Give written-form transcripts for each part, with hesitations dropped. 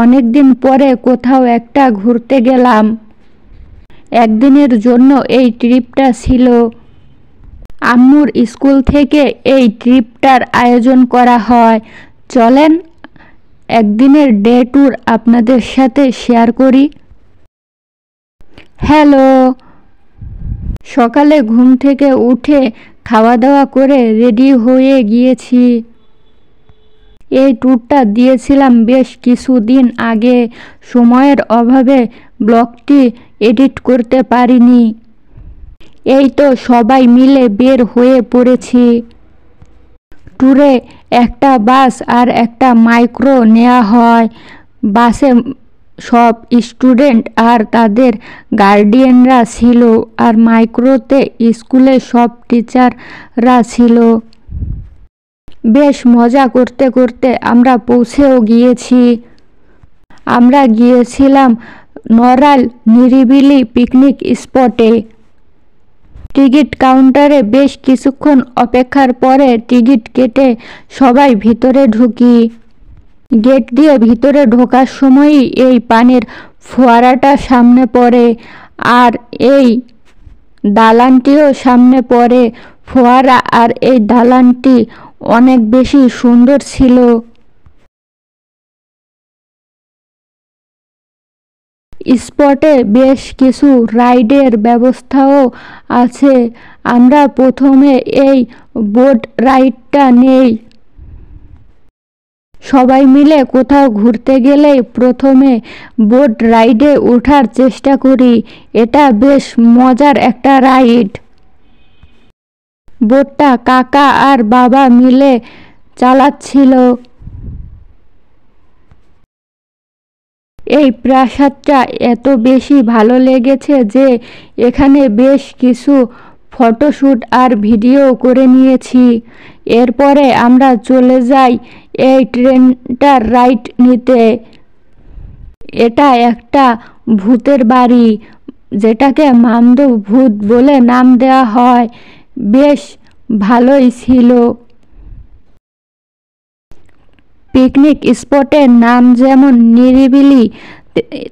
অনেকদিন পরে কোথাও একটা ঘুরতে গেলাম। একদিনের জন্য এই ট্রিপটা ছিল। আম্মুর স্কুল থেকে এই ট্রিপটার আয়োজন করা হয়। চলেন একদিনের ডে ট্যুর আপনাদের সাথে শেয়ার করি। হ্যালো, সকালে ঘুম থেকে উঠে খাওয়া দাওয়া করে রেডি হয়ে গিয়েছি। এই ট্যুরটা দিয়েছিলাম বেশ কিছুদিন আগে। সময়ের অভাবে ব্লগটি এডিট করতে পারিনি। এই তো সবাই মিলে বের হয়ে পড়েছি। ট্যুরে একটা বাস আর একটা মাইক্রো নেওয়া হয়। বাসে সব স্টুডেন্ট আর তাদের গার্ডিয়ানরা ছিল, আর মাইক্রোতে স্কুলের সব টিচাররা ছিল। বেশ মজা করতে করতে আমরা পৌঁছেও গিয়েছি। আমরা গিয়েছিলাম নড়াইল নিরিবিলি পিকনিক স্পটে। টিকিট কাউন্টারে বেশ কিছুক্ষণ অপেক্ষার পরে টিকিট কেটে সবাই ভিতরে ঢুকি। গেট দিয়ে ভিতরে ঢোকার সময়ই এই পানির ফোয়ারাটা সামনে পড়ে, আর এই দালানটিও সামনে পড়ে। ফোয়ারা আর এই দালানটি অনেক বেশি সুন্দর ছিল। স্পটে বেশ কিছু রাইডের ব্যবস্থাও আছে। আমরা প্রথমে এই বোট রাইডটা নেই। সবাই মিলে কোথাও ঘুরতে গেলেই প্রথমে বোট রাইডে ওঠার চেষ্টা করি। এটা বেশ মজার একটা রাইড। বোটটা কাকা আর বাবা মিলে চালাচ্ছিল। এই প্রাসাদটা এত বেশি ভালো লেগেছে যে এখানে বেশ কিছু ফটোশ্যুট আর ভিডিও করে নিয়েছি। এরপরে আমরা চলে যাই এই ট্রেনটার রাইড নিতে। এটা একটা ভূতের বাড়ি, যেটাকে মামদো ভূত বলে নাম দেওয়া হয়। বেশ ভালোই ছিল। পিকনিক স্পটের নাম যেমন নিরিবিলি,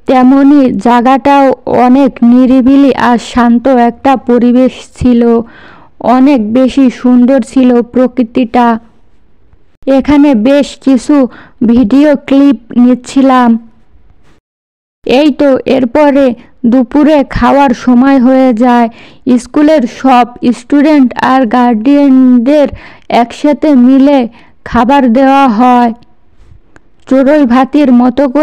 তেমনি জায়গাটাও অনেক নিরিবিলি আর শান্ত একটা পরিবেশ ছিল। অনেক বেশি সুন্দর ছিল প্রকৃতিটা। এখানে বেশ কিছু ভিডিও ক্লিপ নিচ্ছিলাম। এই তো এরপরে দুপুরে খাওয়ার সময় হয়ে যায়। স্কুলের সব স্টুডেন্ট আর গার্ডিয়ানদের একসাথে মিলে খাবার দেওয়া হয়। চড়ুই ভাতির মতো করে